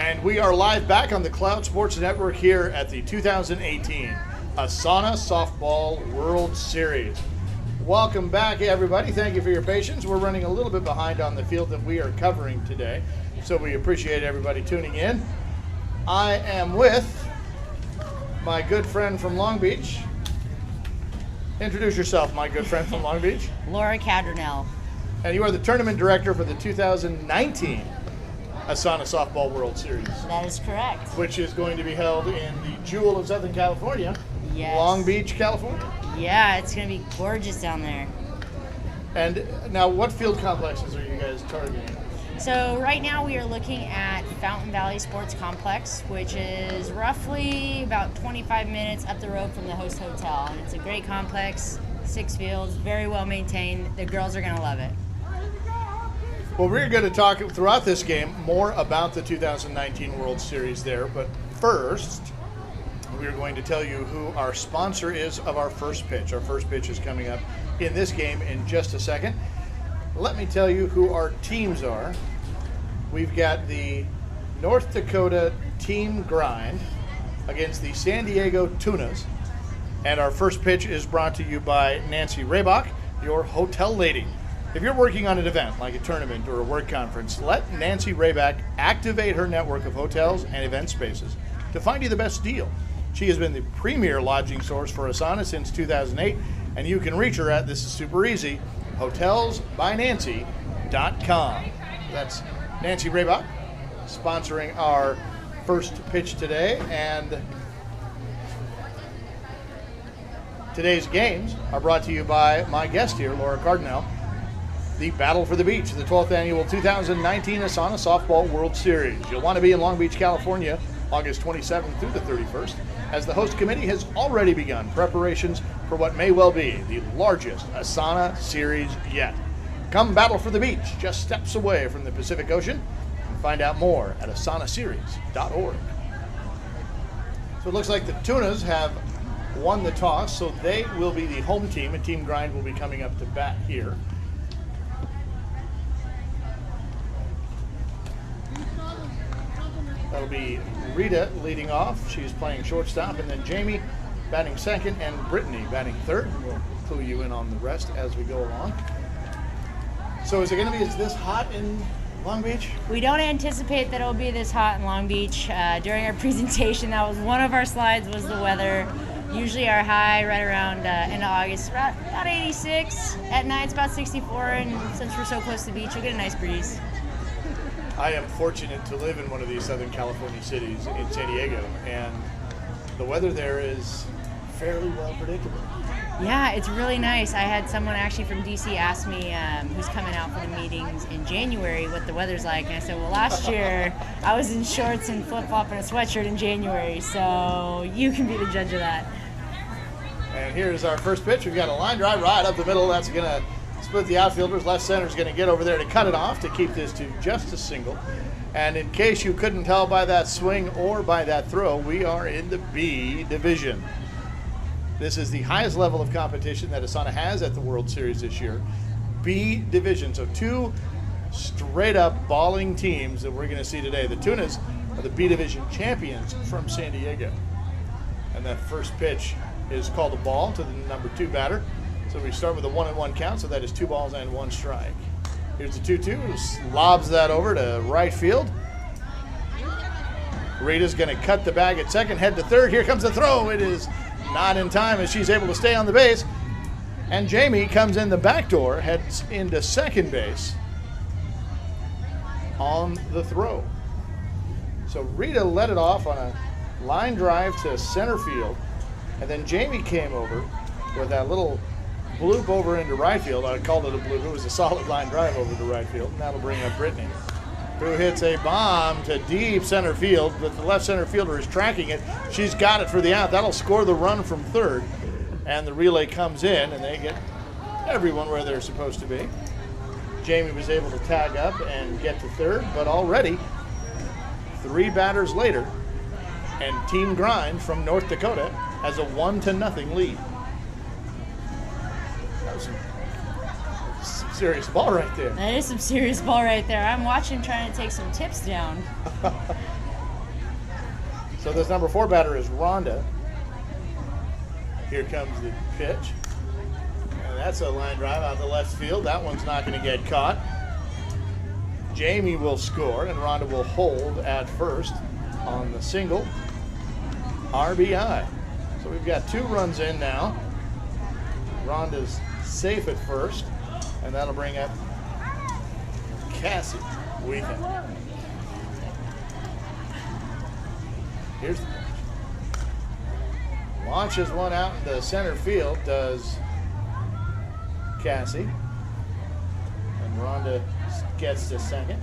And we are live back on the Cloud Sports Network here at the 2018 ASANA Softball World Series. Welcome back, everybody. Thank you for your patience. We're running a little bit behind on the field that we are covering today, so we appreciate everybody tuning in. I am with my good friend from Long Beach. Introduce yourself, my good friend from Long Beach. Laura Cadronell. And you are the tournament director for the 2019 ASANA Softball World Series. That is correct. Which is going to be held in the jewel of Southern California, Yes. Long Beach, California. Yeah, it's going to be gorgeous down there. And now, what field complexes are you guys targeting? So right now we are looking at Fountain Valley Sports Complex, which is roughly about 25 minutes up the road from the host hotel. And it's a great complex, 6 fields, very well maintained. The girls are going to love it. Well, we're going to talk throughout this game more about the 2019 World Series there, but first, we're going to tell you who our sponsor is of our first pitch. Our first pitch is coming up in this game in just a second. Let me tell you who our teams are. We've got the North Dakota Team Grind against the San Diego Tunas, and our first pitch is brought to you by Nancy Raybach, your hotel lady. If you're working on an event like a tournament or a work conference, let Nancy Raybach activate her network of hotels and event spaces to find you the best deal. She has been the premier lodging source for ASANA since 2008, and you can reach her at, this is super easy, hotelsbynancy.com. That's Nancy Raybach sponsoring our first pitch today, and today's games are brought to you by my guest here, Laura Cadronell. The Battle for the Beach, the 12th annual 2019 ASANA Softball World Series. You'll want to be in Long Beach, California, August 27th through the 31st, as the host committee has already begun preparations for what may well be the largest ASANA series yet. Come battle for the beach, just steps away from the Pacific Ocean, and find out more at asanaseries.org. So it looks like the Tunas have won the toss, so they will be the home team, and Team Grind will be coming up to bat here. That'll be Rita leading off. She's playing shortstop, and then Jamie batting second, and Brittany batting third. We'll clue you in on the rest as we go along. So is it going to be this hot in Long Beach? We don't anticipate that it'll be this hot in Long Beach. During our presentation, that was one of our slides, was the weather. Usually our high right around end of August, about 86. At night it's about 64, and since we're so close to the beach, you'll get a nice breeze. I am fortunate to live in one of these Southern California cities in San Diego, and the weather there is fairly well predictable. Yeah, it's really nice. I had someone actually from DC ask me who's coming out for the meetings in January what the weather's like, and I said, well, last year I was in shorts and flip-flop and a sweatshirt in January, so you can be the judge of that. And here's our first pitch. We've got a line drive right up the middle. That's going to split the outfielders. Left center is going to get over there to cut it off to keep this to just a single. And in case you couldn't tell by that swing or by that throw, we are in the B division. This is the highest level of competition that ASANA has at the World Series this year. B division. So two straight up balling teams that we're going to see today. The Tunas are the B division champions from San Diego. And that first pitch is called a ball to the number 2 batter. So we start with a 1-1 count, so that is 2 balls and 1 strike. Here's the 2-2, who lobs that over to right field. Rita's going to cut the bag at second, head to third. Here comes the throw. It is not in time as she's able to stay on the base. And Jamie comes in the back door, heads into second base on the throw. So Rita led it off on a line drive to center field, and then Jamie came over with that little bloop over into right field. I called it a bloop. It was a solid line drive over to right field, and that'll bring up Brittany, who hits a bomb to deep center field, but the left center fielder is tracking it. She's got it for the out. That'll score the run from third, and the relay comes in, and they get everyone where they're supposed to be. Jamie was able to tag up and get to third, but already 3 batters later, and Team Grind from North Dakota has a 1-0 lead. That was some serious ball right there. That is some serious ball right there. I'm watching, trying to take some tips down. So this number 4 batter is Rhonda. Here comes the pitch. And that's a line drive out to left field. That one's not going to get caught. Jamie will score, and Rhonda will hold at first on the single. RBI. So we've got 2 runs in now. Rhonda's safe at first, and that'll bring up Cassie Weekend. Here's the pitch. Launches one out in the center field, does Cassie. And Rhonda gets to second.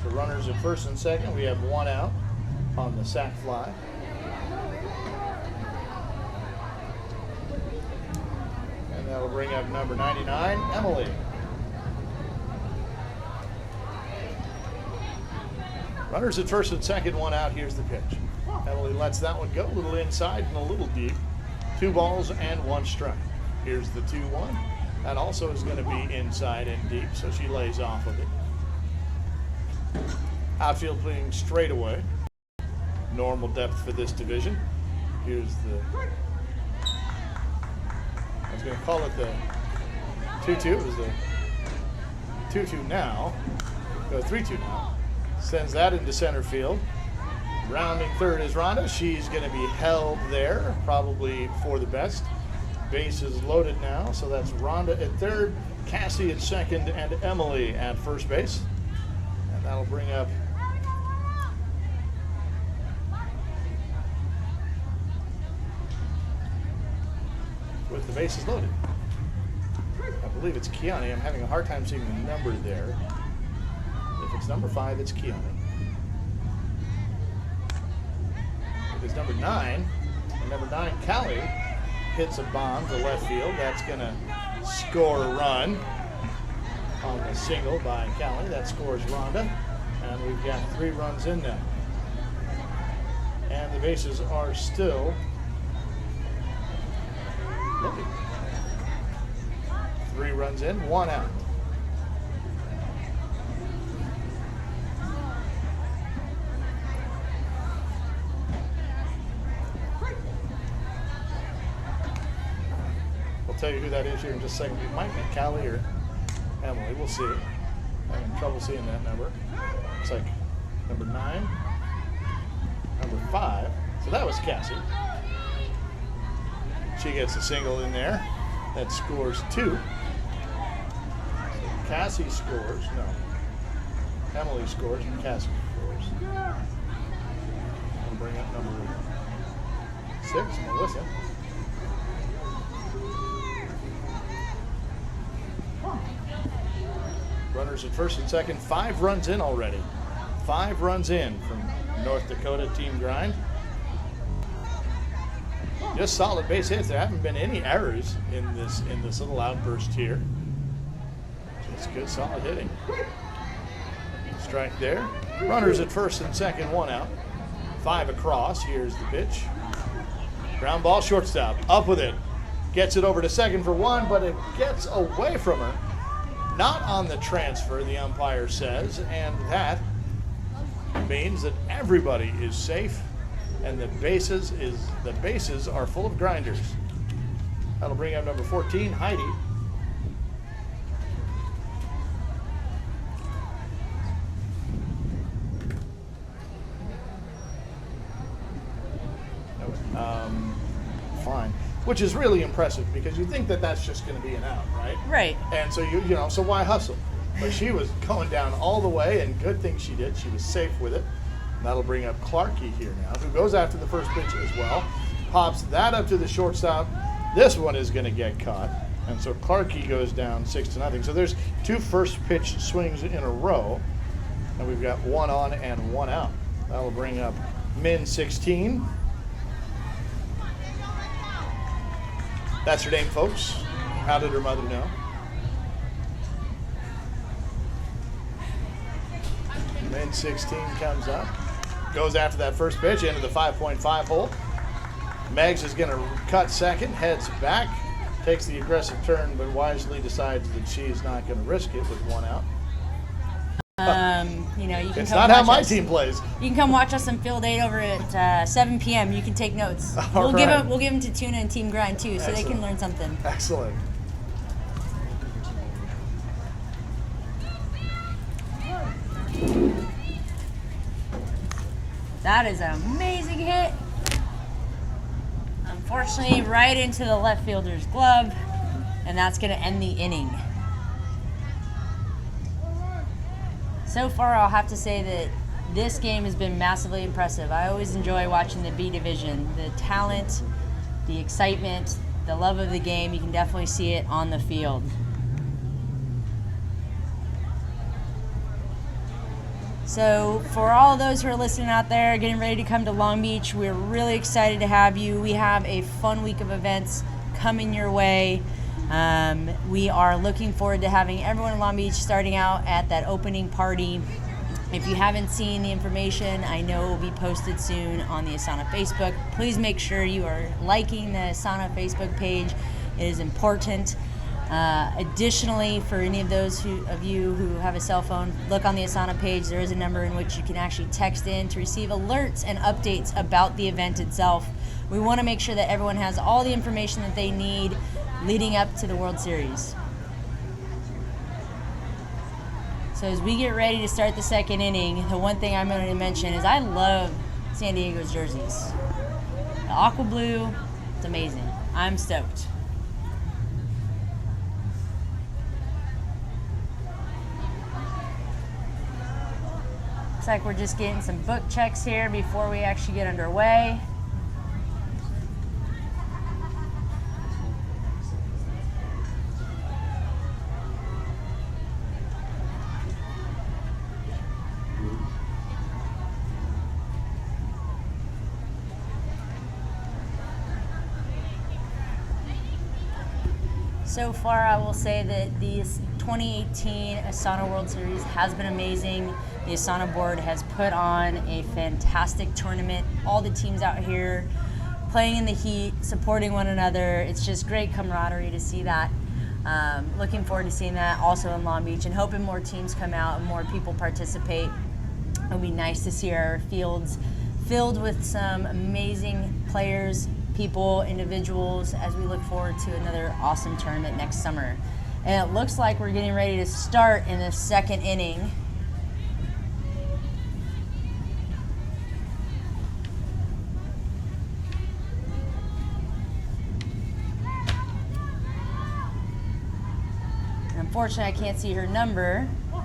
So runners at first and second. We have 1 out on the sac fly. And that'll bring up number 99, Emily. Runners at first and second, 1 out. Here's the pitch. Emily lets that one go a little inside and a little deep. 2 balls and 1 strike. Here's the 2-1. That also is going to be inside and deep, so she lays off of it. Outfield playing straight away. Normal depth for this division. Here's the, I was going to call it the 2-2. It was the 2-2 now. Go 3-2 now. Sends that into center field. Rounding third is Rhonda. She's going to be held there, probably for the best. Bases loaded now, so that's Rhonda at third, Cassie at second, and Emily at first base. And that'll bring up with the bases loaded. I believe it's Kiani. I'm having a hard time seeing the number there. If it's number 5, it's Kiani. If it's number 9, and number 9, Callie, hits a bomb to left field. That's going to score a run on the single by Callie. That scores Rhonda. And we've got 3 runs in now. And the bases are still loaded. 3 runs in, 1 out. Tell you who that is here in just a second. It might be Callie or Emily. We'll see. I'm having trouble seeing that number. It's like number 9, number 5. So that was Cassie. She gets a single in there. That scores 2. So Cassie scores. No. Emily scores and Cassie scores. I'll bring up number 6, Melissa. Runners at first and second. 5 runs in already. 5 runs in from North Dakota Team Grind. Just solid base hits. There haven't been any errors in this little outburst here. Just good solid hitting. Strike there. Runners at first and second, 1 out. 5 across. Here's the pitch. Ground ball, shortstop. Up with it. Gets it over to second for 1, but it gets away from her. Not on the transfer, the umpire says, and that means that everybody is safe and the bases are full of grinders. That'll bring up number 14, Heidi. Fine. Which is really impressive because you think that that's just going to be an out, right? Right. And so so why hustle? But she was going down all the way, and good thing she did. She was safe with it. And that'll bring up Clarkey here now, who goes after the first pitch as well. Pops that up to the shortstop. This one is going to get caught, and so Clarkey goes down 6-0. So there's 2 first pitch swings in a row, and we've got 1 on and 1 out. That'll bring up Min 16. That's her name, folks. How did her mother know? Min 16 comes up, goes after that first pitch into the 5.5 hole. Megs is going to cut second, heads back, takes the aggressive turn, but wisely decides that she's not going to risk it with 1 out. You know, you can It's come not how watch my us. team plays. You can come watch us on Field 8 over at 7 p.m. You can take notes. All right. We'll give them to Tuna and Team Grind too, so they can Excellent. learn something. Excellent. That is an amazing hit. Unfortunately, right into the left fielder's glove, and that's going to end the inning. So far, I'll have to say that this game has been massively impressive. I always enjoy watching the B division. The talent, the excitement, the love of the game, you can definitely see it on the field. So for all of those who are listening out there, getting ready to come to Long Beach, we're really excited to have you. We have a fun week of events coming your way. We are looking forward to having everyone in Long Beach starting out at that opening party. If you haven't seen the information, I know it will be posted soon on the ASANA Facebook. Please make sure you are liking the ASANA Facebook page. It is important. Additionally, for any of those of you who have a cell phone, look on the ASANA page. There is a number in which you can actually text in to receive alerts and updates about the event itself. We want to make sure that everyone has all the information that they need leading up to the World Series. So as we get ready to start the second inning, the one thing I'm going to mention is I love San Diego's jerseys. The aqua blue, it's amazing. I'm stoked. Looks like we're just getting some book checks here before we actually get underway. So far, I will say that the 2018 ASANA World Series has been amazing. The ASANA board has put on a fantastic tournament. All the teams out here playing in the heat, supporting one another. It's just great camaraderie to see that. Looking forward to seeing that also in Long Beach and hoping more teams come out and more people participate. It'll be nice to see our fields filled with some amazing players, people, individuals, as we look forward to another awesome tournament next summer. And it looks like we're getting ready to start in the second inning. And unfortunately, I can't see her number, but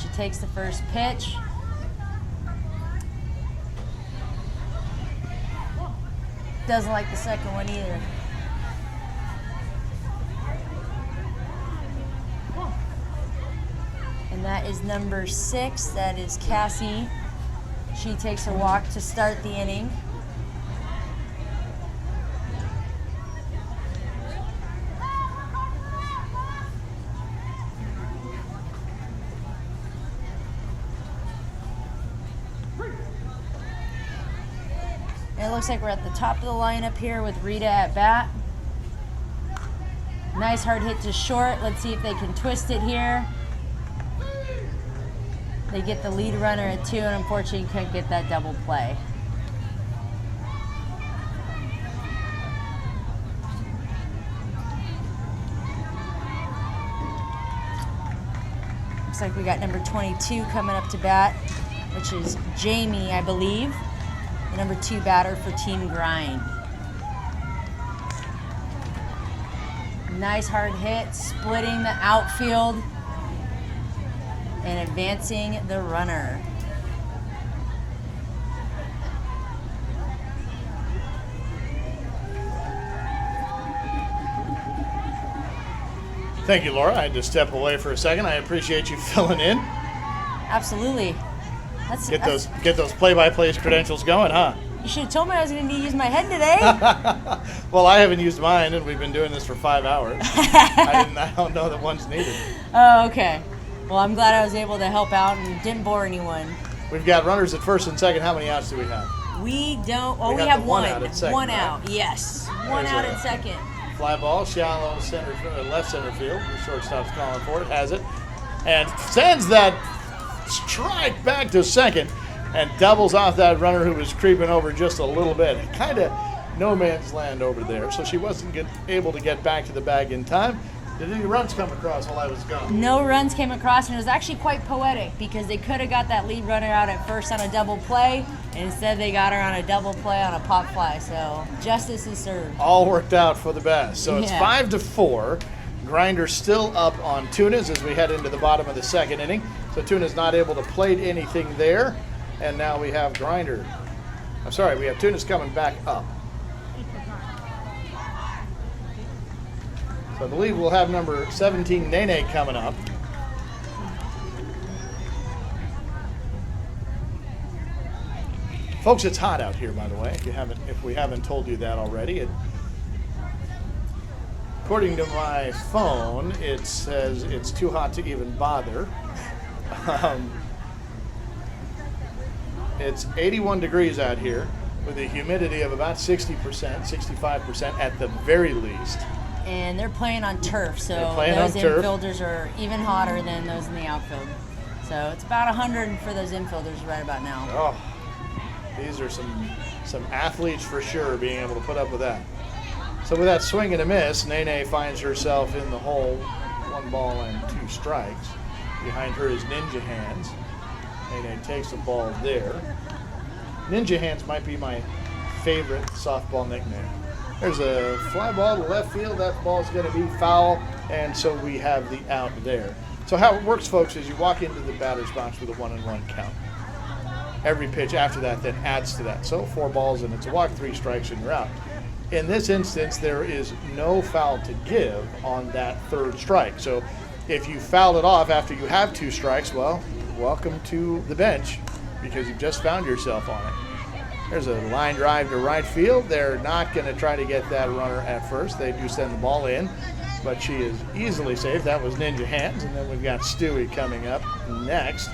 she takes the first pitch. Doesn't like the second one either. And that is number 6. That is Cassie. She takes a walk to start the inning. And it looks like we're at the top of the lineup here with Rita at bat. Nice hard hit to short. Let's see if they can twist it here. They get the lead runner at 2, and unfortunately couldn't get that double play. Looks like we got number 22 coming up to bat, which is Jamie, I believe. The number 2 batter for Team Grind. Nice hard hit, splitting the outfield and advancing the runner. Thank you, Laura. I had to step away for a second. I appreciate you filling in. Absolutely. Get those play-by-play credentials going, huh? You should have told me I was going to use my head today. Well, I haven't used mine, and we've been doing this for 5 hours. I don't know that one's needed. Oh, okay. Well, I'm glad I was able to help out and didn't bore anyone. We've got runners at first and second. How many outs do we have? We don't. Oh, we got have the one. one out at second, One right? out. Yes. One There's out a- at second. Fly ball, shallow left center field. The shortstop's calling for it. Has it. and sends that strike back to second and doubles off that runner who was creeping over just a little bit. Kind of no man's land over there, so she wasn't able to get back to the bag in time. Did any runs come across while I was gone? No runs came across, and it was actually quite poetic because they could have got that lead runner out at first on a double play, and instead they got her on a double play on a pop fly, so justice is served. All worked out for the best. So it's Yeah. 5-4. Grinder still up on Tunas as we head into the bottom of the second inning. So Tunas not able to plate anything there, and now we have Grinder. I'm sorry, we have Tunas coming back up. So I believe we'll have number 17, Nene, coming up. Folks, it's hot out here, by the way, if we haven't told you that already. According to my phone, it says it's too hot to even bother. It's 81 degrees out here with a humidity of about 60%, 65% at the very least. And they're playing on turf, so those infielders are even hotter than those in the outfield. So it's about 100 for those infielders right about now. Oh, these are some athletes for sure being able to put up with that. So with that swing and a miss, Nene finds herself in the hole, 1 ball and 2 strikes. Behind her is Ninja Hands. Nene takes the ball there. Ninja Hands might be my favorite softball nickname. There's a fly ball to left field. That ball's going to be foul, and so we have the out there. So how it works, folks, is you walk into the batter's box with a 1-1 count. Every pitch after that then adds to that. So 4 balls, and it's a walk, 3 strikes, and you're out. In this instance, there is no foul to give on that 3rd strike. So if you foul it off after you have 2 strikes, well, welcome to the bench because you've just found yourself on it. There's a line drive to right field. They're not going to try to get that runner at first. They do send the ball in, but she is easily safe. That was Ninja Hands, and then we've got Stewie coming up next.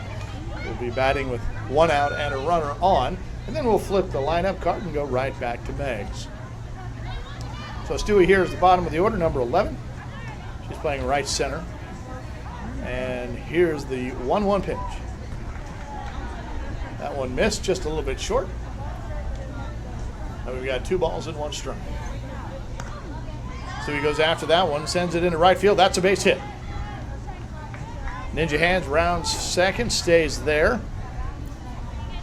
We'll be batting with 1 out and a runner on, and then we'll flip the lineup card and go right back to Megs. So Stewie here is the bottom of the order, number 11. She's playing right center. And here's the 1-1 pitch. That one missed just a little bit short. And we've got 2 balls and 1 strike. So he goes after that one, sends it into right field. That's a base hit. Ninja Hands rounds second, stays there.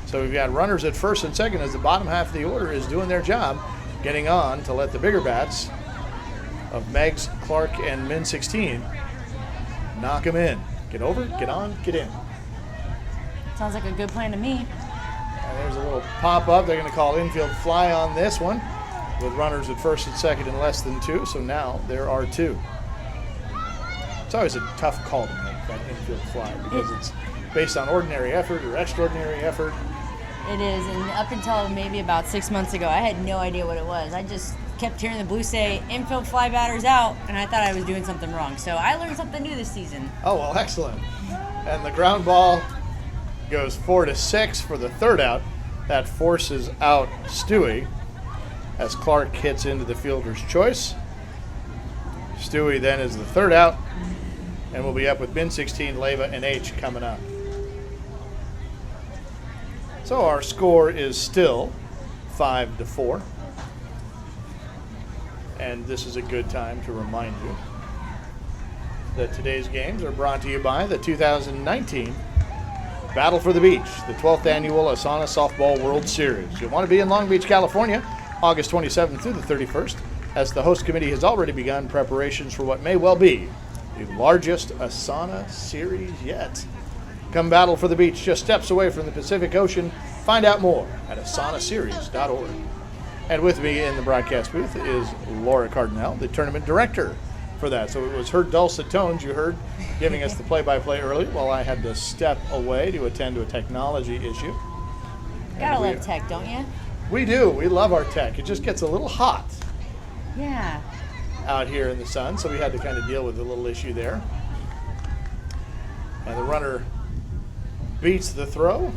So we've got runners at first and second as the bottom half of the order is doing their job, getting on to let the bigger bats of Megs, Clark, and Min 16 knock them in. Get over, get on, get in. Sounds like a good plan to me. And there's a little pop-up. They're going to call infield fly on this one with runners at first and second in less than 2. So now there are 2. It's always a tough call to make, that infield fly, because it's based on ordinary effort or extraordinary effort. It is, and up until maybe about 6 months ago, I had no idea what it was. I just kept hearing the Blues say, infield fly batters out, and I thought I was doing something wrong. So I learned something new this season. Oh, well, excellent. And the ground ball goes 4-6 for the 3rd out. That forces out Stewie as Clark hits into the fielder's choice. Stewie then is the 3rd out, and we'll be up with Min 16, Leva, and H coming up. So our score is still 5-4. And this is a good time to remind you that today's games are brought to you by the 2019 Battle for the Beach, the 12th annual ASANA Softball World Series. You'll want to be in Long Beach, California, August 27th through the 31st, as the host committee has already begun preparations for what may well be the largest ASANA series yet. Come battle for the beach just steps away from the Pacific Ocean. Find out more at asanaseries.org. And with me in the broadcast booth is Laura Cardinale, the tournament director for that. So it was her dulcet tones you heard giving us the play-by-play earlier while I had to step away to attend to a technology issue. Gotta love tech, don't you? We do. We love our tech. It just gets a little hot. Yeah. Out here in the sun, so we had to kind of deal with a little issue there. And the runner beats the throw.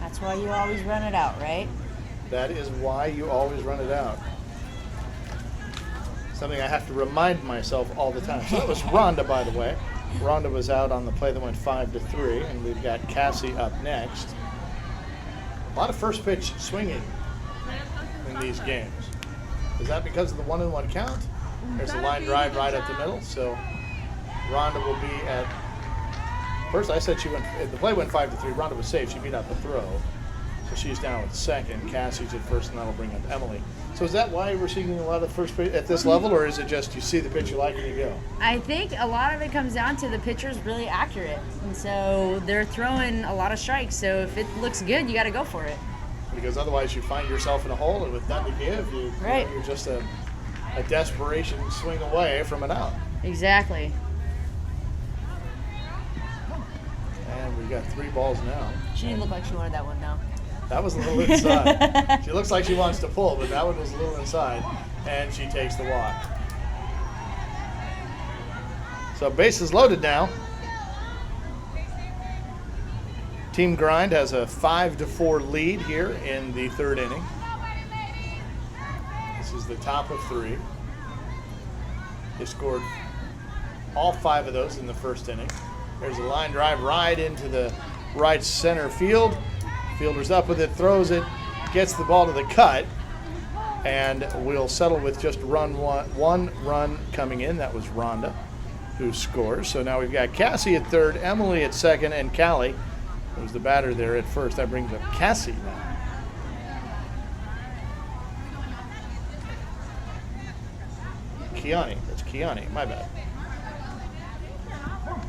That's why you always run it out, right? That is why you always run it out. Something I have to remind myself all the time. So that was Rhonda, by the way. Rhonda was out on the play that went 5-3, and we've got Cassie up next. A lot of first pitch swinging in these games. Is that because of the 1-1 count? There's a line drive right up the middle, so Rhonda will be at first. I said the play went 5-3. Rhonda was safe. She beat out the throw, so she's down at second. Cassie's at first, and that'll bring up Emily. So is that why we're seeing a lot of first pitch at this level, or is it just you see the pitch you like and you go? I think a lot of it comes down to the pitcher's really accurate, and so they're throwing a lot of strikes. So if it looks good, you got to go for it. Because otherwise you find yourself in a hole, and with nothing to give, you're just a desperation swing away from an out. Exactly. And we got 3 balls now. She didn't look like she wanted that one, though. That was a little inside. She looks like she wants to pull, but that one was a little inside, and she takes the walk. So bases loaded now. Team Grind has a 5-4 lead here in the 3rd inning. This is the top of 3. They scored all 5 of those in the 1st inning. There's a line drive right into the right center field. Fielder's up with it, throws it, gets the ball to the cut, and we'll settle with just one run coming in. That was Rhonda who scores. So now we've got Cassie at 3rd, Emily at 2nd, and Callie, who's the batter there at 1st. That brings up Cassie now. Kiani, that's Kiani, my bad.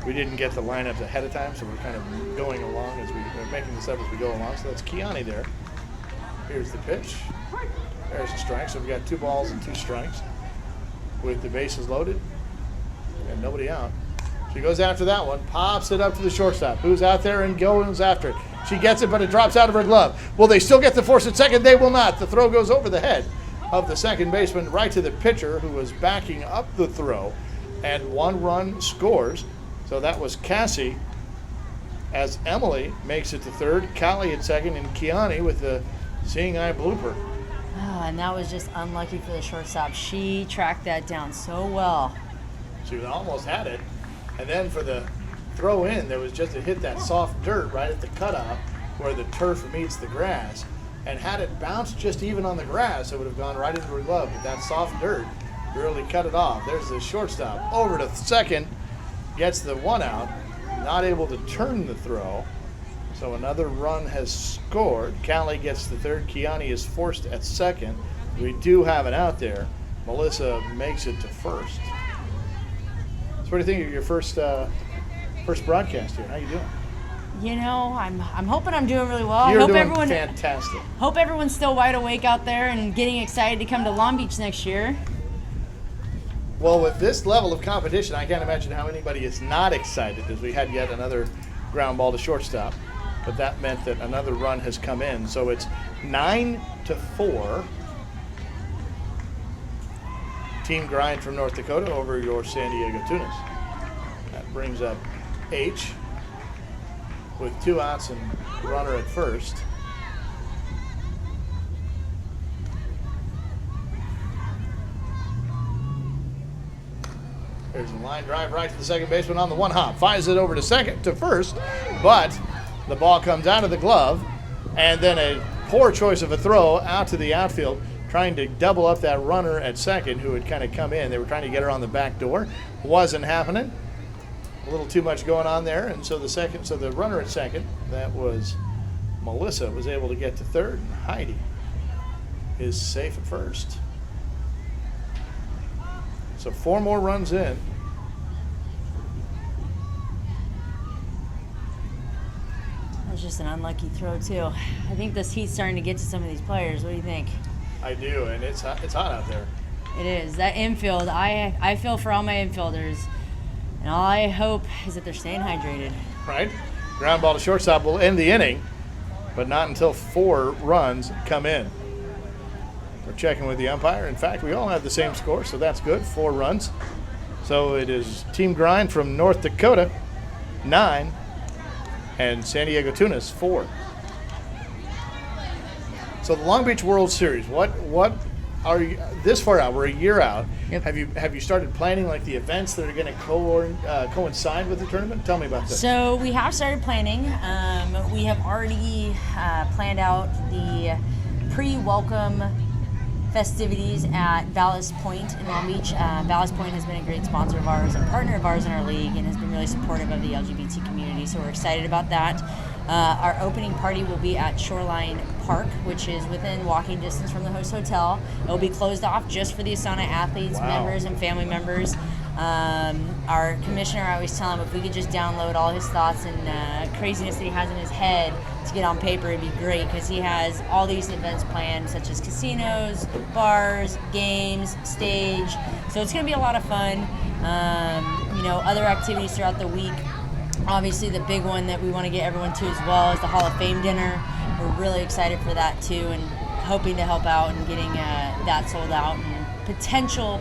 We didn't get the lineups ahead of time, so we're kind of going along as we're making this up as we go along. So that's Kiani there. Here's the pitch. There's a strike. So we've got 2 balls and 2 strikes with the bases loaded and nobody out. She goes after that one, pops it up to the shortstop, who's out there and goes after it. She gets it, but it drops out of her glove. Will they still get the force at second? They will not. The throw goes over the head of the second baseman right to the pitcher, who was backing up the throw, and 1 run scores. So that was Cassie, as Emily makes it to 3rd, Callie at 2nd, and Kiani with the seeing eye blooper. Oh, and that was just unlucky for the shortstop. She tracked that down so well. She almost had it. And then for the throw in, there was just to hit that soft dirt right at the cutoff where the turf meets the grass. And had it bounced just even on the grass, it would have gone right into her glove. But that soft dirt really cut it off. There's the shortstop over to 2nd. Gets the 1 out, not able to turn the throw. So another run has scored. Callie gets the 3rd. Kiani is forced at 2nd. We do have an out there. Melissa makes it to 1st. So what do you think of your first broadcast here? How you doing? You know, I'm hoping I'm doing really well. You're I hope doing everyone fantastic. Hope everyone's still wide awake out there and getting excited to come to Long Beach next year. Well, with this level of competition, I can't imagine how anybody is not excited, as we had yet another ground ball to shortstop. But that meant that another run has come in. So it's 9-4. Team Grind from North Dakota over your San Diego Tunas. That brings up H with 2 outs and runner at 1st. There's a line drive right to the second baseman on the 1 hop. Fires it over to 1st, but the ball comes out of the glove, and then a poor choice of a throw out to the outfield, trying to double up that runner at 2nd who had kind of come in. They were trying to get her on the back door. Wasn't happening. A little too much going on there, and so the runner at 2nd, that was Melissa, was able to get to 3rd, and Heidi is safe at 1st. So 4 more runs in. That was just an unlucky throw, too. I think this heat's starting to get to some of these players. What do you think? I do, and it's hot out there. It is. That infield, I feel for all my infielders, and all I hope is that they're staying hydrated. Right? Ground ball to shortstop will end the inning, but not until 4 runs come in. We're checking with the umpire. In fact, we all have the same score, so that's good. 4 runs. So it is Team Grind from North Dakota, 9, and San Diego Tunas, 4. So the Long Beach World Series, what are you, this far out? We're a year out. Yep. Have you started planning like the events that are going to coincide with the tournament? Tell me about this. So we have started planning. We have already planned out the pre-welcome festivities at Vallis Point in Long Beach. Vallis Point has been a great sponsor of ours, a partner of ours in our league, and has been really supportive of the LGBT community, so we're excited about that. Our opening party will be at Shoreline Park, which is within walking distance from the host hotel. It will be closed off just for the ASANA athletes, members, and family members. Our commissioner, I always tell him if we could just download all his thoughts and craziness that he has in his head to get on paper, it'd be great, because he has all these events planned, such as casinos, bars, games, stage. So it's going to be a lot of fun. Other activities throughout the week. Obviously, the big one that we want to get everyone to as well is the Hall of Fame dinner. We're really excited for that too, and hoping to help out and getting that sold out. And potential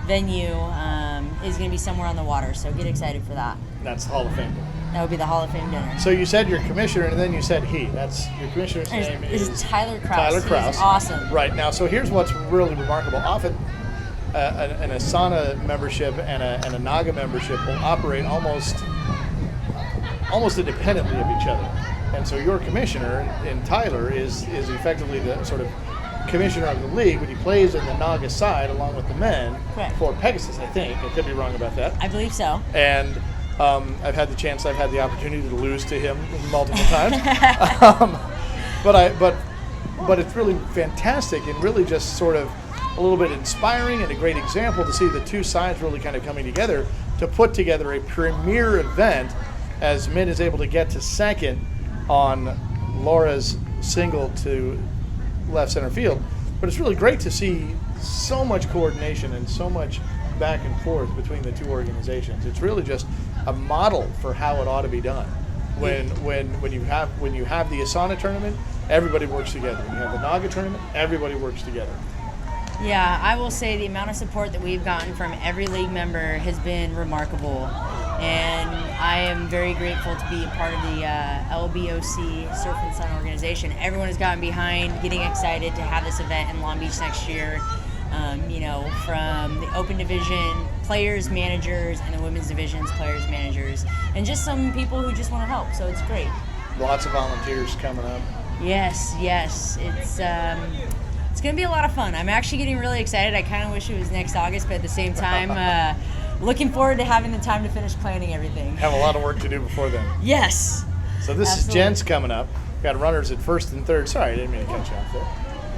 venue is going to be somewhere on the water, so get excited for that. That's the Hall of Fame dinner. That would be the Hall of Fame dinner. So you said your commissioner, and then you said he. That's your commissioner's name is Tyler Krause. Tyler Krause. He's awesome. Right. Now, so here's what's really remarkable. Often, an ASANA membership and a NAGA membership will operate almost independently of each other. And so your commissioner, in Tyler, is effectively the sort of commissioner of the league, but he plays in the NAGA side along with the men. Correct. For Pegasus, I think. I could be wrong about that. I believe so. And I've had the opportunity to lose to him multiple times. But it's really fantastic and really just sort of a little bit inspiring and a great example to see the two sides really kind of coming together to put together a premier event, as Min is able to get to second on Laura's single to left center field. But it's really great to see so much coordination and so much back and forth between the two organizations. It's really just a model for how it ought to be done. When you have the ASANA tournament, everybody works together. When you have the NAGA tournament, everybody works together. Yeah, I will say the amount of support that we've gotten from every league member has been remarkable, and I am very grateful to be a part of the LBOC Surf and Sun organization. Everyone has gotten behind, getting excited to have this event in Long Beach next year. From the open division players, managers, and the women's divisions players, managers, and just some people who just want to help. So it's great. Lots of volunteers coming up. Yes. It's going to be a lot of fun. I'm actually getting really excited. I kind of wish it was next August, but at the same time, looking forward to having the time to finish planning everything. Have a lot of work to do before then. Yes. So this Absolutely. is Jen's coming up. Got runners at first and third. Sorry, I didn't mean to cut you off there.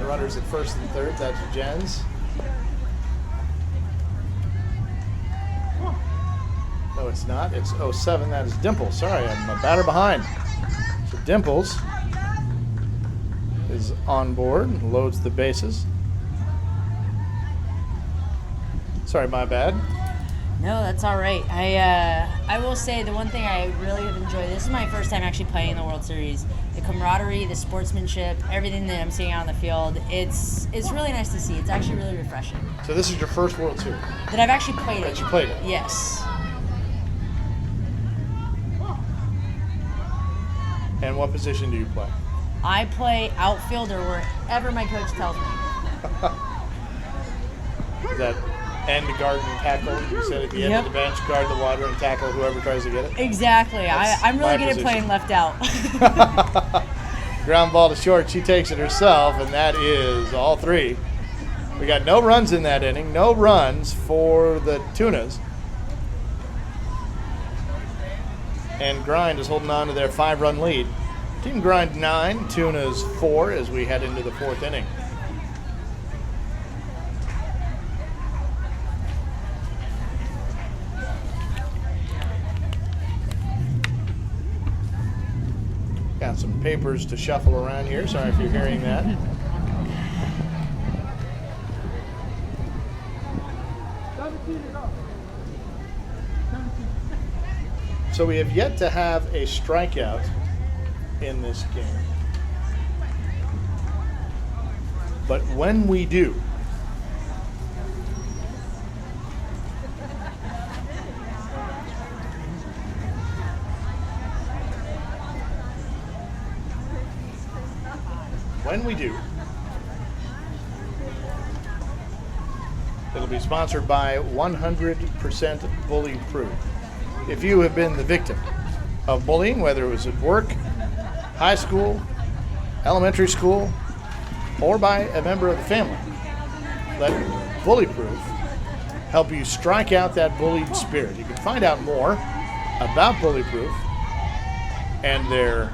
The runners at first and third. That's Jen's. No, it's not. It's 07. That is Dimples. Sorry, I'm a batter behind. So Dimples is on board and loads the bases. Sorry, my bad. No, that's all right. I will say the one thing I really have enjoyed, this is my first time actually playing in the World Series. The camaraderie, the sportsmanship, everything that I'm seeing out on the field, it's really nice to see. It's actually really refreshing. So this is your first World Series? That I've actually played it. That you played it? Yes. And what position do you play? I play outfielder wherever my coach tells me. Is that end guard and tackle? You said at the end of the bench, guard the water and tackle whoever tries to get it? Exactly. I'm really good position. at playing left out. Ground ball to short. She takes it herself, and that is all three. We got no runs in that inning. No runs for the Tunas. And Grind is holding on to their 5-run lead. Team Grind 9, Tunas 4 as we head into the 4th inning. Got some papers to shuffle around here. Sorry if you're hearing that. So we have yet to have a strikeout in this game. But when we do, It'll be sponsored by 100% Bully Proof. If you have been the victim of bullying, whether it was at work, high school, elementary school, or by a member of the family, let Bully Proof help you strike out that bullied spirit. You can find out more about Bully Proof and their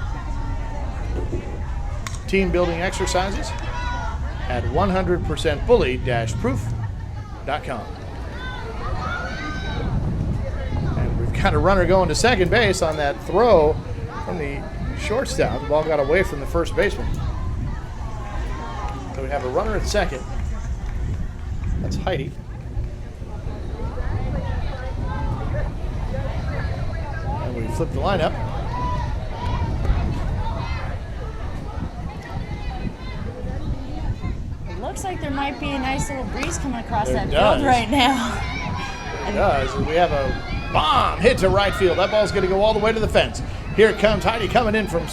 team building exercises at 100%bully-proof.com. And we've got a runner going to second base on that throw from the shortstop. The ball got away from the first baseman. So we have a runner at second. That's Heidi. And we flip the lineup. Looks like there might be a nice little breeze coming across that does. field right now. It does. And we have a bomb hit to right field. That ball's going to go all the way to the fence. Here comes Heidi coming in from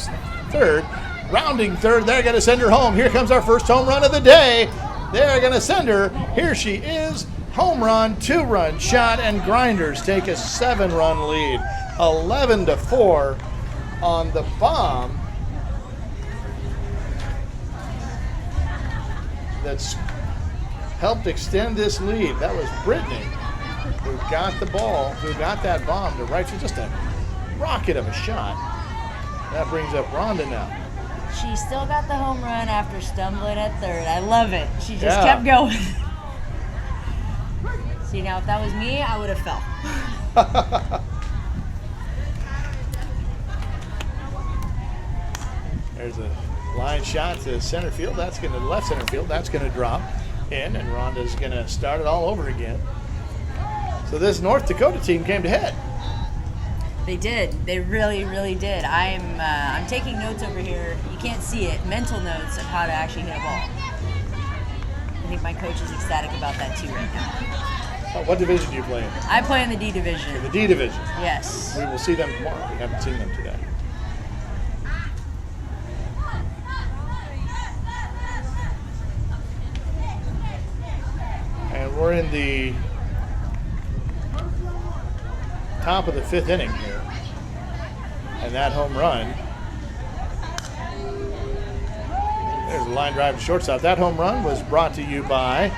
third. Rounding third. They're going to send her home. Here comes our first home run of the day. They're going to send her. Here she is. Home run, 2-run shot, and Grinders take a 7-run lead. 11-4 on the bomb. That's helped extend this lead. That was Brittany who got the ball, who got that bomb to right field. Just a rocket of a shot. That brings up Rhonda now. She still got the home run after stumbling at third. I love it. She just kept going. See, now if that was me, I would have fell. There's a line shot to center field. That's going to left center field. That's going to drop in, and Rhonda's going to start it all over again. So this North Dakota team came to hit. They did. They really, really did. I'm taking notes over here. You can't see it. Mental notes of how to actually hit a ball. I think my coach is ecstatic about that too right now. Oh, what division do you play in? I play in the D division. The D division. Yes. We will see them tomorrow. We haven't seen them today. And we're in the top of the 5th inning here. And that home run, there's a line drive to shortstop. That home run was brought to you by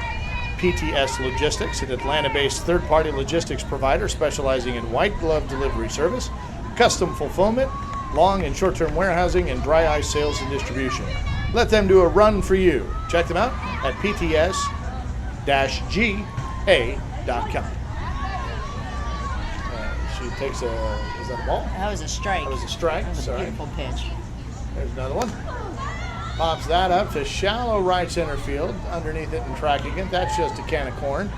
PTS Logistics, an Atlanta-based third-party logistics provider specializing in white glove delivery service, custom fulfillment, long and short-term warehousing, and dry ice sales and distribution. Let them do a run for you. Check them out at pts-ga.com. She takes a, is that a ball? That was a strike. That was a strike, That was sorry. a beautiful pitch. There's another one. Pops that up to shallow right center field. Underneath it and tracking it. That's just a can of corn.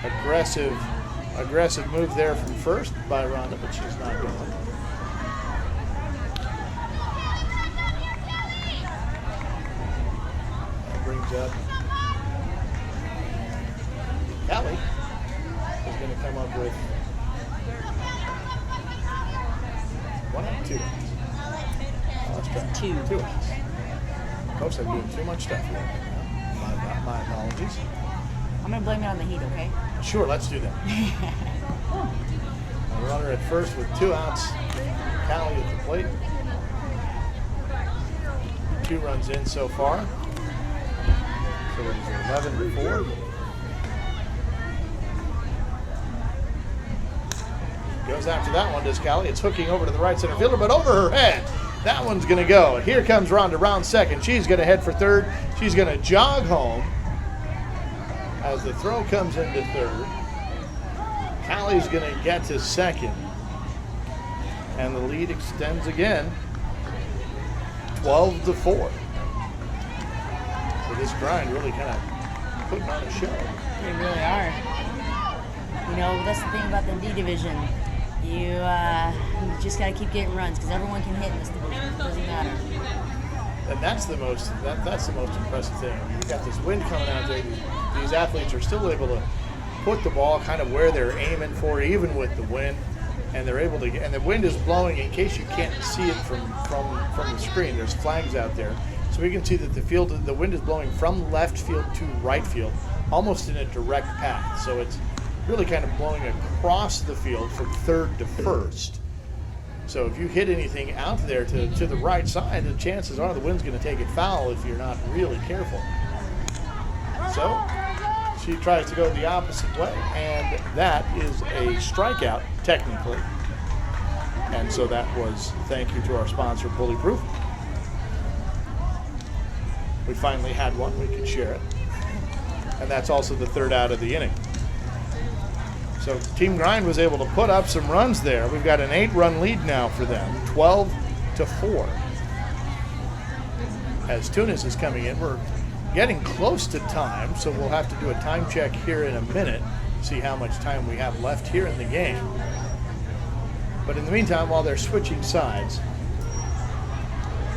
Aggressive move there from first by Rhonda, but she's not going. That brings up Kelly. Is going to come up with 1 out, 2 outs. Oh, that's better. 2 outs. Coach, I'm doing too much stuff here. My apologies. I'm going to blame it on the heat, okay? Sure, let's do that. A runner at first with 2 outs. Callie at the plate. 2 runs in so far. So it is 11-4. Goes after that one, does Callie. It's hooking over to the right center fielder, but over her head. That one's going to go. Here comes Rhonda round second. She's going to head for third. She's going to jog home as the throw comes into third. Callie's going to get to second. And the lead extends again, 12-4. So this grind really kind of putting on a show. They really are. You know, that's the thing about the D division. You just got to keep getting runs because everyone can hit in this division. It doesn't matter. And that's the most impressive thing. You've got this wind coming out there. These athletes are still able to put the ball kind of where they're aiming for, even with the wind. And they're able to get, and the wind is blowing in case you can't see it from the screen. There's flags out there. So we can see that the wind is blowing from left field to right field, almost in a direct path. So it's really kind of blowing across the field from third to first. So if you hit anything out there to the right side, the chances are the wind's going to take it foul if you're not really careful. So she tries to go the opposite way, and that is a strikeout, technically. And so that was thank you to our sponsor, Bullyproof. We finally had one. We could share it. And that's also the third out of the inning. So Team Grind was able to put up some runs there. We've got an 8-run lead now for them, 12-4. As Tunis is coming in, we're getting close to time, so we'll have to do a time check here in a minute, see how much time we have left here in the game. But in the meantime, while they're switching sides,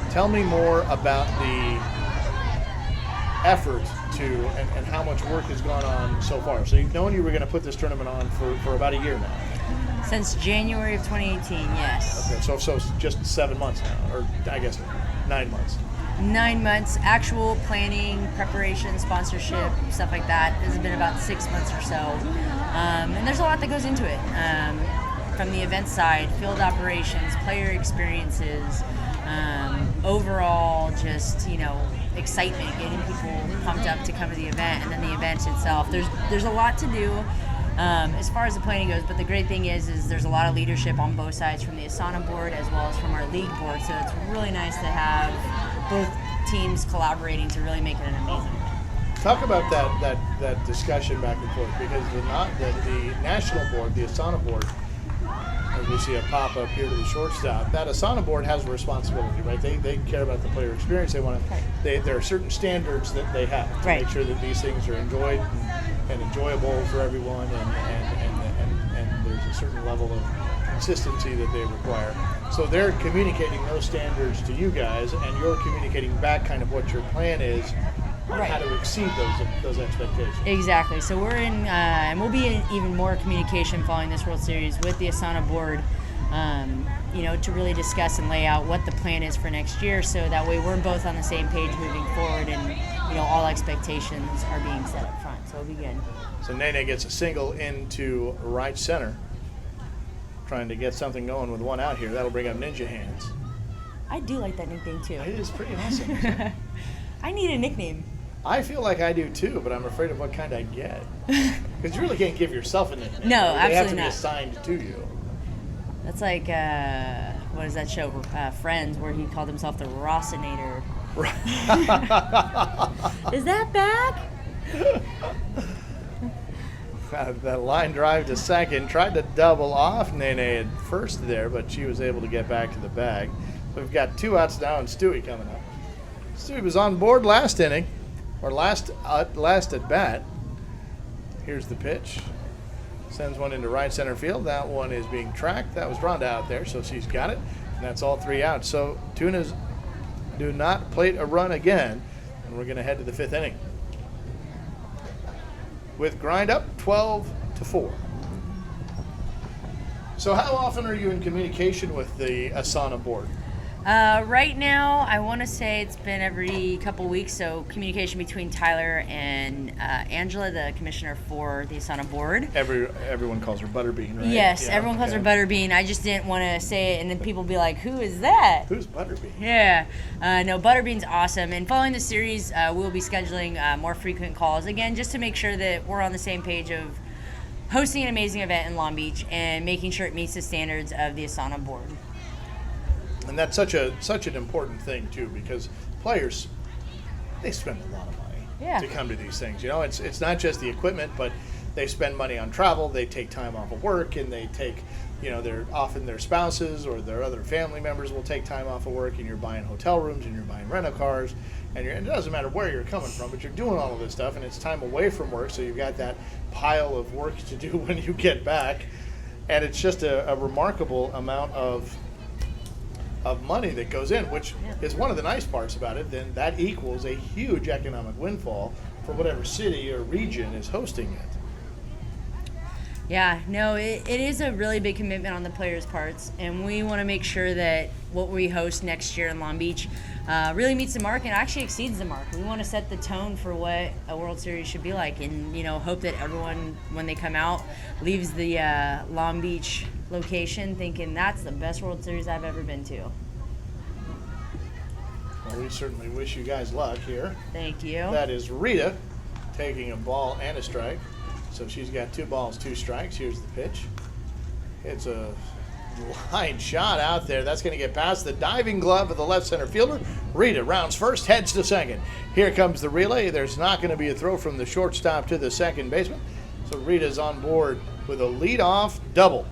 tell me more about the effort and how much work has gone on so far. So you've known you were going to put this tournament on for about a year now. Since January of 2018, yes. Okay, so just 7 months now, or I guess 9 months. 9 months, actual planning, preparation, sponsorship, stuff like that. This has been about 6 months or so. And there's a lot that goes into it. From the event side, field operations, player experiences, overall just, excitement, getting people pumped up to come to the event, and then the event itself. There's a lot to do as far as the planning goes, but the great thing is there's a lot of leadership on both sides from the ASANA board as well as from our league board, so it's really nice to have both teams collaborating to really make it an amazing event. Talk about that discussion back and forth, because the national board, the ASANA board, as we see a pop up here to the shortstop, that ASANA board has a responsibility, right? They care about the player experience. They want to. There are certain standards that they have to make sure that these things are enjoyed and enjoyable for everyone, and there's a certain level of consistency that they require. So they're communicating those standards to you guys, and you're communicating back kind of what your plan is on how to exceed those expectations. Exactly. So we're in, and we'll be in even more communication following this World Series with the ASANA board, to really discuss and lay out what the plan is for next year, so that way we're both on the same page moving forward, and all expectations are being set up front. So it'll be good. So Nene gets a single into right center, trying to get something going with one out here. That'll bring up Ninja Hands. I do like that nickname too. It is pretty awesome. Isn't it? I need a nickname. I feel like I do too, but I'm afraid of what kind I get. Because you really can't give yourself a nickname. No, right? They absolutely have to be not. assigned to you. That's like, what is that show, Friends, where he called himself the Rossinator. Is that back? That line drive to second, tried to double off Nene at first there, but she was able to get back to the bag. So we've got 2 outs now and Stewie coming up. Stewie was on board last inning, or last at bat. Here's the pitch. Sends one into right center field. That one is being tracked. That was drawn out there, so she's got it. And that's all 3 outs. So Tunas do not plate a run again, and we're going to head to the 5th inning. With Grind up 12-4. So how often are you in communication with the ASANA board? Right now, I want to say it's been every couple weeks, so communication between Tyler and Angela, the commissioner for the ASANA board. Everyone calls her Butterbean, right? Yes, yeah, everyone calls her Butterbean. I just didn't want to say it, and then people be like, who is that? Who's Butterbean? Yeah. No, Butterbean's awesome. And following the series, we'll be scheduling more frequent calls, again, just to make sure that we're on the same page of hosting an amazing event in Long Beach and making sure it meets the standards of the ASANA board. And that's such an important thing too, because players, they spend a lot of money to come to these things. It's not just the equipment, but they spend money on travel. They take time off of work, and they take, often their spouses or their other family members will take time off of work, and you're buying hotel rooms and you're buying rental cars, and it doesn't matter where you're coming from, but you're doing all of this stuff, and it's time away from work, so you've got that pile of work to do when you get back, and it's just a remarkable amount of money that goes in, which is one of the nice parts about it. Then that equals a huge economic windfall for whatever city or region is hosting it. Yeah, no, it is a really big commitment on the players' parts, and we want to make sure that what we host next year in Long Beach really meets the mark and actually exceeds the mark. We want to set the tone for what a World Series should be like, and hope that everyone, when they come out, leaves the Long Beach location thinking that's the best World Series I've ever been to. Well, we certainly wish you guys luck here. Thank you. That is Rita taking a ball and a strike. So she's got 2 balls, 2 strikes. Here's the pitch. It's a line shot out there. That's going to get past the diving glove of the left center fielder. Rita rounds first, heads to second. Here comes the relay. There's not going to be a throw from the shortstop to the second baseman. So Rita's on board with a leadoff double.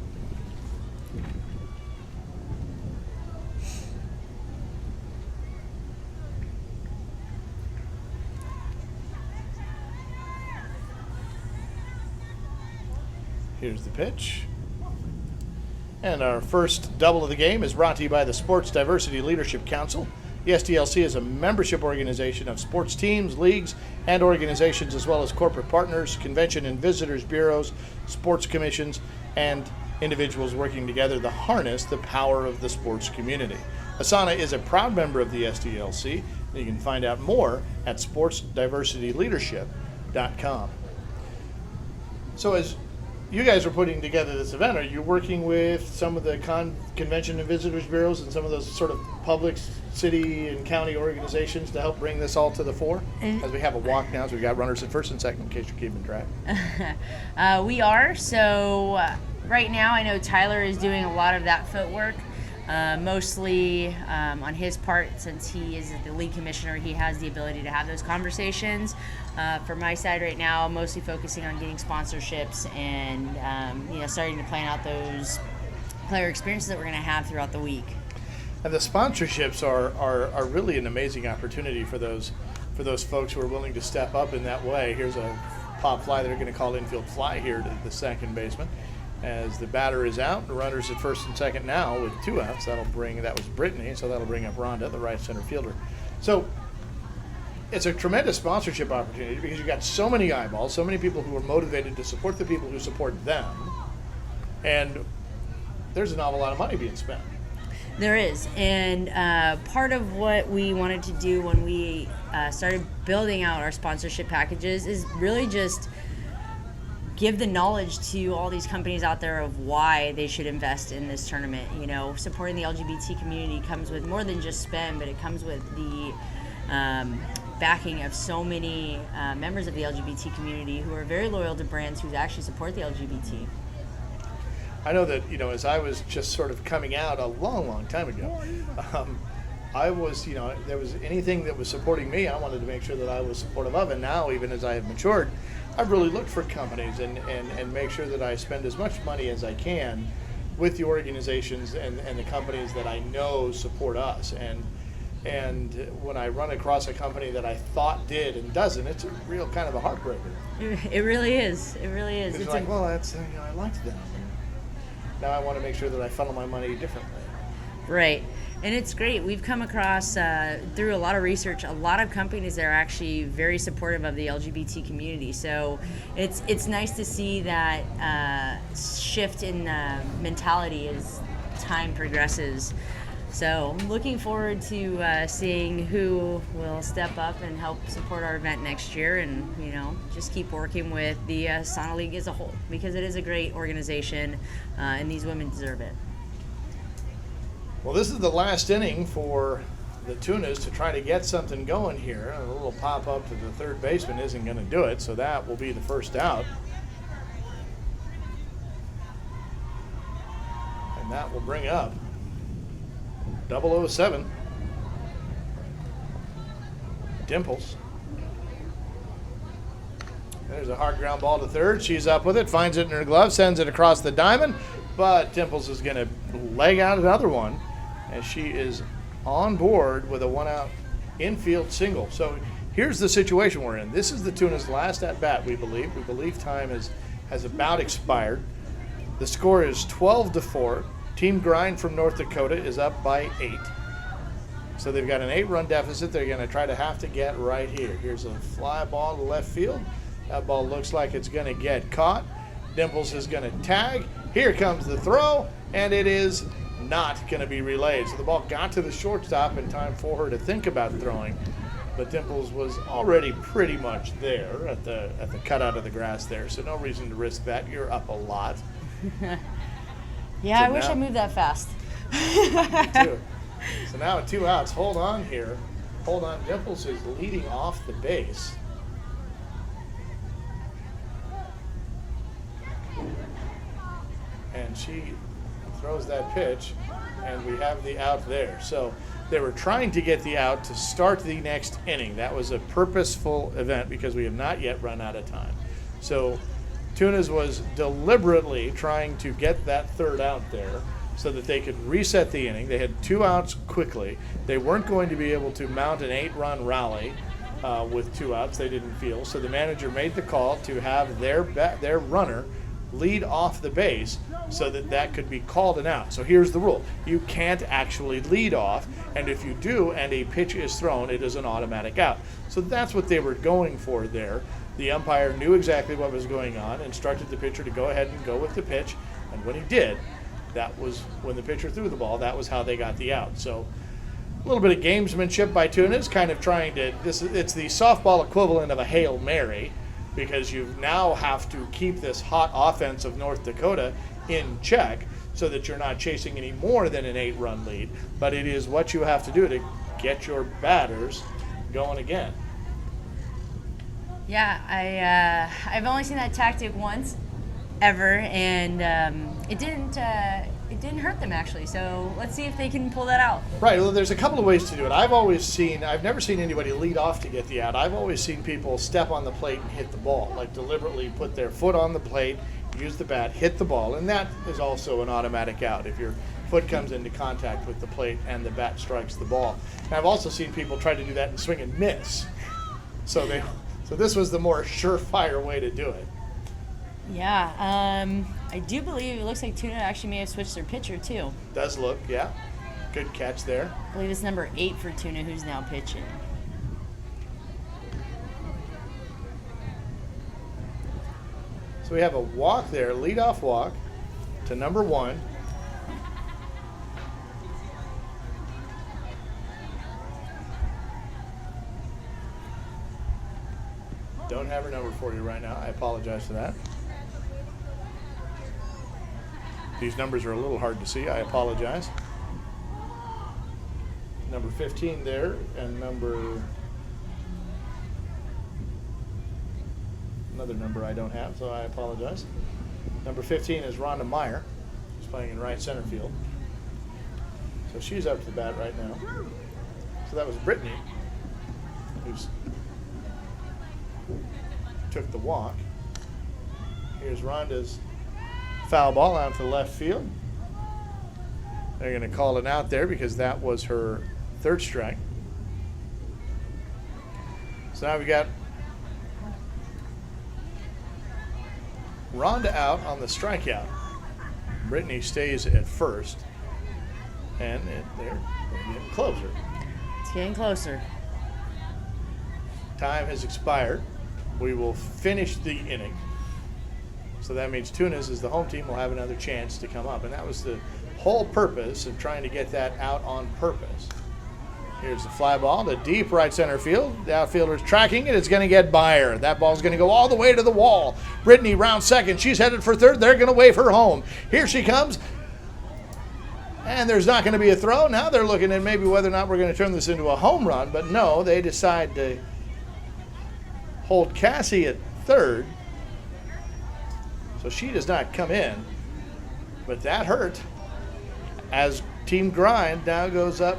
Here's the pitch. And our first double of the game is brought to you by the Sports Diversity Leadership Council. The SDLC is a membership organization of sports teams, leagues, and organizations, as well as corporate partners, convention and visitors bureaus, sports commissions, and individuals working together to harness the power of the sports community. ASANA is a proud member of the SDLC. You can find out more at sportsdiversityleadership.com. So as you guys are putting together this event, are you working with some of the convention and visitors bureaus and some of those sort of public city and county organizations to help bring this all to the fore? As we have a walk now, so we've got runners at first and second in case you're keeping track. We are. So right now I know Tyler is doing a lot of that footwork. Mostly on his part, since he is the league commissioner, he has the ability to have those conversations. For my side right now, I'm mostly focusing on getting sponsorships and starting to plan out those player experiences that we're going to have throughout the week. And the sponsorships are really an amazing opportunity for those folks who are willing to step up in that way. Here's a pop fly they're going to call infield fly here to the second baseman. As the batter is out, the runners at first and second now with 2 outs. That was Brittany, so that'll bring up Rhonda, the right center fielder. So it's a tremendous sponsorship opportunity because you've got so many eyeballs, so many people who are motivated to support the people who support them, and there's an awful lot of money being spent. There is, and part of what we wanted to do when we started building out our sponsorship packages is really just give the knowledge to all these companies out there of why they should invest in this tournament. Supporting the LGBT community comes with more than just spend, but it comes with the backing of so many members of the LGBT community who are very loyal to brands who actually support the LGBT. I know that, as I was just sort of coming out a long, long time ago, I was, there was anything that was supporting me, I wanted to make sure that I was supportive of. And now, even as I have matured, I've really looked for companies and make sure that I spend as much money as I can with the organizations and the companies that I know support us. And when I run across a company that I thought did and doesn't, it's a real kind of a heartbreaker. It really is. It really is. It's like, well, that's I liked them. Now I want to make sure that I funnel my money differently. Right. And it's great. We've come across, through a lot of research, a lot of companies that are actually very supportive of the LGBT community. So it's nice to see that shift in mentality as time progresses. So I'm looking forward to seeing who will step up and help support our event next year, and just keep working with the ASANA League as a whole, because it is a great organization and these women deserve it. Well, this is the last inning for the Tunas to try to get something going here. A little pop-up to the third baseman isn't going to do it, so that will be the first out. And that will bring up 007. Dimples. There's a hard ground ball to third. She's up with it, finds it in her glove, sends it across the diamond, but Dimples is going to leg out another one as she is on board with a 1-out infield single. So here's the situation we're in. This is the Tunas' last at bat, we believe. We believe time has about expired. The score is 12-4. Team Grind from North Dakota is up by 8. So they've got an 8-run deficit. They're going to have to get right here. Here's a fly ball to left field. That ball looks like it's going to get caught. Dimples is going to tag. Here comes the throw, and it is not going to be relayed. So the ball got to the shortstop in time for her to think about throwing, but Dimples was already pretty much there at the cutout of the grass there, so no reason to risk that. You're up a lot. Yeah, So I wish now- I moved that fast. Too. So now at 2 outs, hold on here. Hold on, Dimples is leading off the base. And she throws that pitch, and we have the out there. So they were trying to get the out to start the next inning. That was a purposeful event because we have not yet run out of time. So Tunas was deliberately trying to get that third out there so that they could reset the inning. They had 2 outs quickly. They weren't going to be able to mount an 8-run rally with 2 outs. They didn't feel. So the manager made the call to have their runner lead off the base so that that could be called an out. So here's the rule. You can't actually lead off, and if you do and a pitch is thrown, it is an automatic out. So that's what they were going for there. The umpire knew exactly what was going on, instructed the pitcher to go ahead and go with the pitch, and when he did, that was when the pitcher threw the ball, that was how they got the out. So a little bit of gamesmanship by Tunas, kind of trying to, it's the softball equivalent of a Hail Mary, because you now have to keep this hot offense of North Dakota in check so that you're not chasing any more than an 8-run lead. But it is what you have to do to get your batters going again. Yeah, I've only seen that tactic once, ever, and it didn't hurt them actually. So let's see if they can pull that out. Right. Well, there's a couple of ways to do it. I've never seen anybody lead off to get the out. I've always seen people step on the plate and hit the ball, like deliberately put their foot on the plate, use the bat, hit the ball, and that is also an automatic out if your foot comes into contact with the plate and the bat strikes the ball. And I've also seen people try to do that and swing and miss. So this was the more surefire way to do it. Yeah, I do believe it looks like Tuna actually may have switched their pitcher too. Does look, yeah. Good catch there. I believe it's number 8 for Tuna who's now pitching. So we have a walk there, leadoff walk to number 1. Don't have her number for you right now. I apologize for that. These numbers are a little hard to see. I apologize. Number 15 there, and another number I don't have, so I apologize. Number 15 is Rhonda Meyer. She's playing in right center field. So she's up to the bat right now. So that was Brittany, who's took the walk. Here's Rhonda's foul ball out to left field. They're going to call it out there because that was her third strike. So now we got Rhonda out on the strikeout. Brittany stays at first. And they're getting closer. It's getting closer. Time has expired. We will finish the inning. So that means Tunas, as the home team, will have another chance to come up. And that was the whole purpose of trying to get that out on purpose. Here's the fly ball to deep right center field. The outfielder's tracking it. It's going to get by her. That ball's going to go all the way to the wall. Brittany round second. She's headed for third. They're going to wave her home. Here she comes. And there's not going to be a throw. Now they're looking at maybe whether or not we're going to turn this into a home run. But no, they decide to hold Cassie at third. So she does not come in. But that hurt. As Team Grind now goes up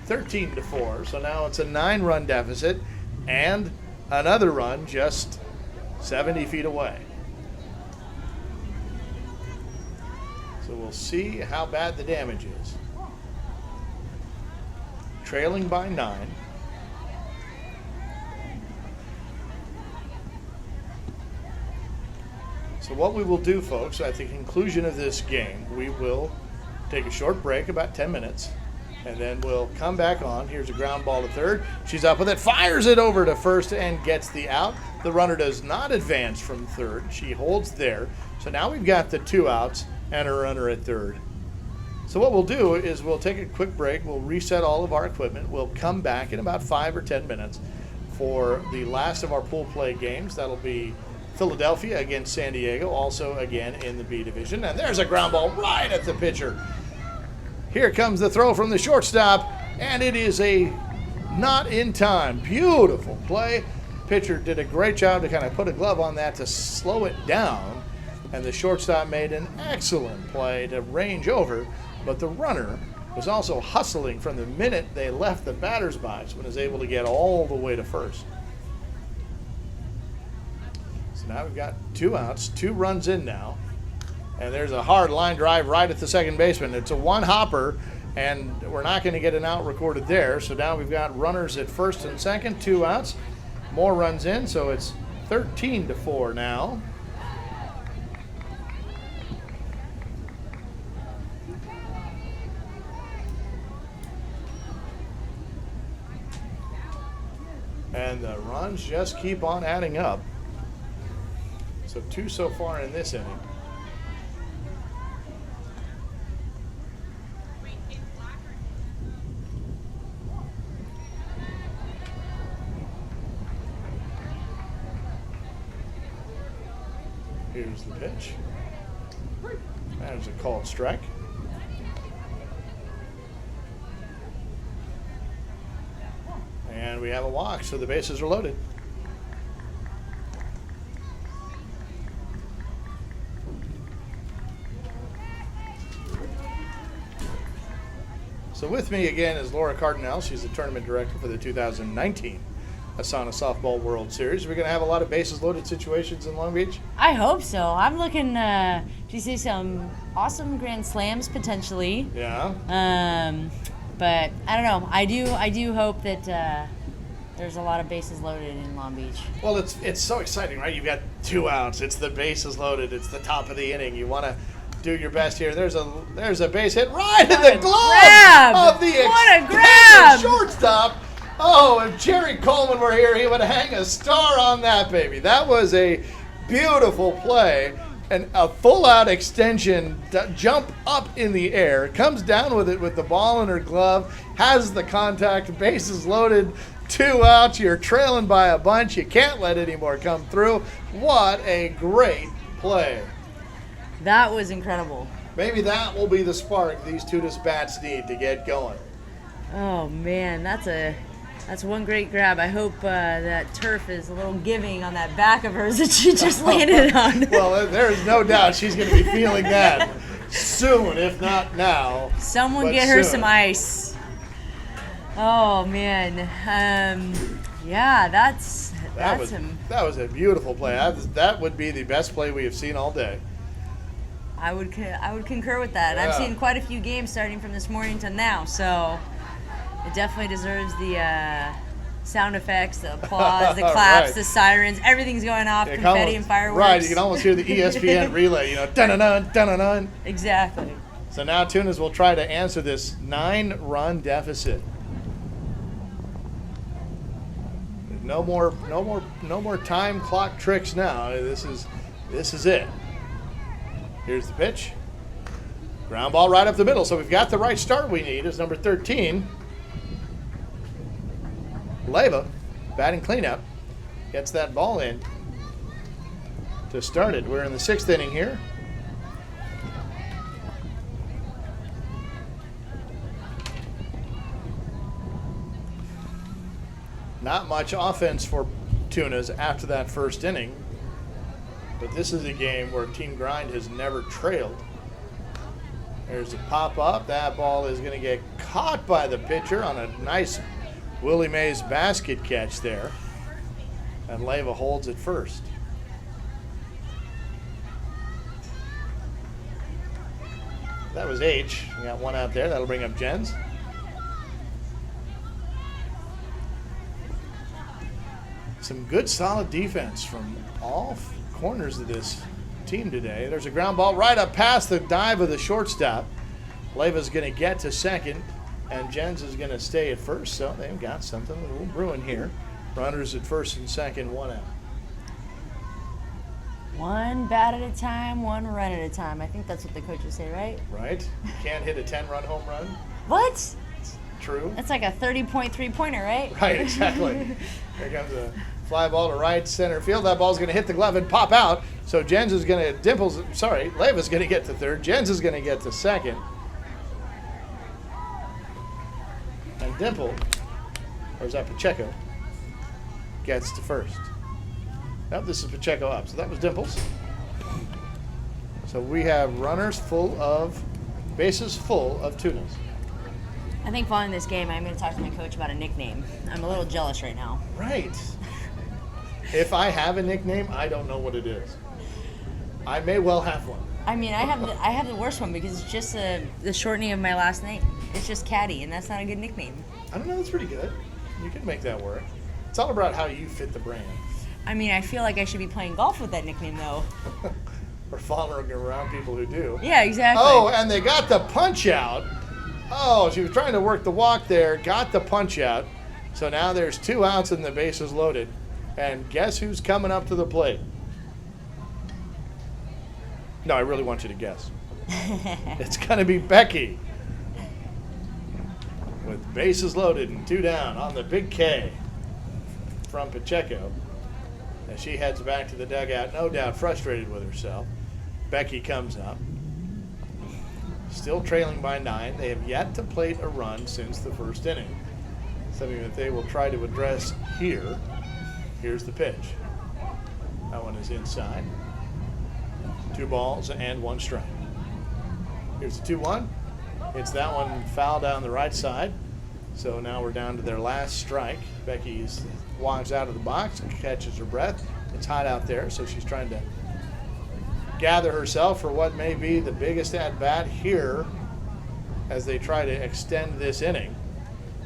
13-4. So now it's a 9-run deficit and another run just 70 feet away. So we'll see how bad the damage is. Trailing by 9. So what we will do, folks, at the conclusion of this game, we will take a short break, about 10 minutes, and then we'll come back on. Here's a ground ball to third. She's up with it, fires it over to first, and gets the out. The runner does not advance from third. She holds there. So now we've got the 2 outs and a runner at third. So what we'll do is we'll take a quick break. We'll reset all of our equipment. We'll come back in about 5 or 10 minutes for the last of our pool play games. That'll be Philadelphia against San Diego, also again in the B division. And there's a ground ball right at the pitcher. Here comes the throw from the shortstop, and it is a not in time. Beautiful play. Pitcher did a great job to kind of put a glove on that to slow it down, and the shortstop made an excellent play to range over, but the runner was also hustling from the minute they left the batter's box when he was able to get all the way to first. So now we've got 2 outs, 2 runs in now, and there's a hard line drive right at the second baseman. It's a one-hopper, and we're not going to get an out recorded there, so now we've got runners at first and second, 2 outs. More runs in, so it's 13-4 now. And the runs just keep on adding up. So 2 so far in this inning. Here's the pitch. There's a called strike. And we have a walk, so the bases are loaded. So with me again is Laura Cardinale. She's the tournament director for the 2019 ASANA Softball World Series. We're going to have a lot of bases loaded situations in Long Beach. I hope so. I'm looking to see some awesome grand slams potentially. Yeah. But I don't know. I do hope that there's a lot of bases loaded in Long Beach. Well, it's so exciting, right? You've got 2 outs. It's the bases loaded. It's the top of the inning. You want to do your best here. There's a base hit right in the glove of the extended shortstop. Oh, if Jerry Coleman were here, he would hang a star on that baby. That was a beautiful play. And a full-out extension, jump up in the air, comes down with it with the ball in her glove, has the contact, bases loaded, 2 outs, you're trailing by a bunch, you can't let any more come through. What a great play. That was incredible. Maybe that will be the spark these Tunis bats need to get going. Oh, man, that's one great grab. I hope that turf is a little giving on that back of hers that she just landed on. Well, there is no doubt she's going to be feeling that soon, if not now. Someone get her some ice. Oh, man. Yeah, that was a beautiful play. That would be the best play we have seen all day. I would concur with that. Yeah. I've seen quite a few games starting from this morning to now, so it definitely deserves the sound effects, the applause, the claps, right. The sirens, everything's going off, confetti and fireworks. Right, you can almost hear the ESPN relay, dun-dun-dun, dun-dun-dun. Exactly. So now Tunas will try to answer this 9-run deficit. No more time clock tricks now. This is it. Here's the pitch. Ground ball right up the middle. So we've got the right start we need as number 13. Leva, batting cleanup, gets that ball in to start it. We're in the 6th inning here. Not much offense for Tunas after that first inning, but this is a game where Team Grind has never trailed. There's a pop-up. That ball is going to get caught by the pitcher on a nice Willie Mays basket catch there. And Leva holds it first. That was H. We got 1 out there. That'll bring up Jens. Some good solid defense from all corners of this team today. There's a ground ball right up past the dive of the shortstop. Leva's going to get to second, and Jens is going to stay at first, so they've got something a little brewing here. Runners at first and second, 1 out. One bat at a time, one run at a time. I think that's what the coaches say, right? Right? You can't hit a 10-run home run. What? True. That's like a 30-point three-pointer, right? Right, exactly. Here comes a fly ball to right center field. That ball's going to hit the glove and pop out. So Leiva's going to get to third. Jens is going to get to second. And Dimple, or is that Pacheco, gets to first. Nope, this is Pacheco up. So that was Dimples. So we have bases full of Tunas. I think following this game, I'm going to talk to my coach about a nickname. I'm a little jealous right now. Right. If I have a nickname, I don't know what it is. I may well have one. I mean, I have the worst one because it's just the shortening of my last name. It's just Caddy, and that's not a good nickname. I don't know. That's pretty good. You can make that work. It's all about how you fit the brand. I mean, I feel like I should be playing golf with that nickname, though. Or following around people who do. Yeah, exactly. Oh, and they got the punch out. Oh, she was trying to work the walk there, got the punch out. So now there's 2 outs and the bases loaded. And guess who's coming up to the plate? No, I really want you to guess. It's going to be Becky. With bases loaded and 2 down on the big K from Pacheco. As she heads back to the dugout, no doubt frustrated with herself. Becky comes up. Still trailing by 9. They have yet to plate a run since the first inning. Something that they will try to address here. Here's the pitch. That one is inside. 2 balls and 1 strike. Here's the 2-1. It's that one foul down the right side. So now we're down to their last strike. Becky walks out of the box, catches her breath. It's hot out there, so she's trying to gather herself for what may be the biggest at-bat here as they try to extend this inning,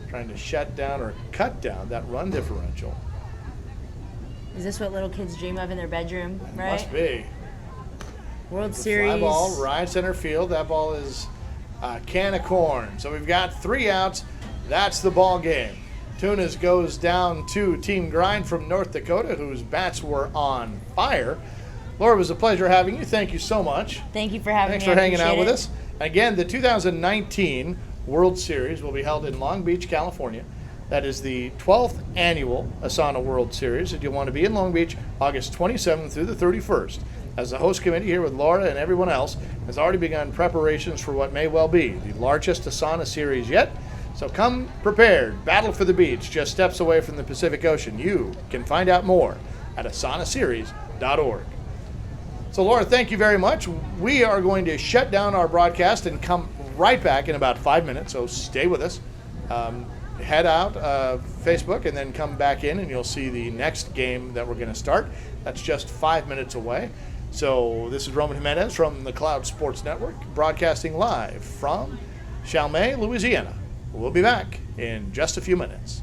trying to shut down or cut down that run differential. Is this what little kids dream of in their bedroom, right? Must be. World The Series. fly ball, right center field. That ball is a can of corn. So we've got 3 outs. That's the ball game. Tunas goes down to Team Grind from North Dakota, whose bats were on fire. Laura, it was a pleasure having you. Thank you so much. Thank you for having Thanks me. for hanging out with it. us. Again, the 2019 World Series will be held in Long Beach, California. That is the 12th annual ASANA World Series. If you want to be in Long Beach, August 27th through the 31st. As the host committee here with Laura and everyone else has already begun preparations for what may well be the largest ASANA series yet. So come prepared. Battle for the beach, just steps away from the Pacific Ocean. You can find out more at asanaseries.org. So Laura, thank you very much. We are going to shut down our broadcast and come right back in about 5 minutes, so stay with us. Head out Facebook and then come back in and you'll see the next game that we're going to start. That's just 5 minutes away. So this is Roman Jimenez from the Cloud Sports Network, broadcasting live from Chalmette, Louisiana. We'll be back in just a few minutes.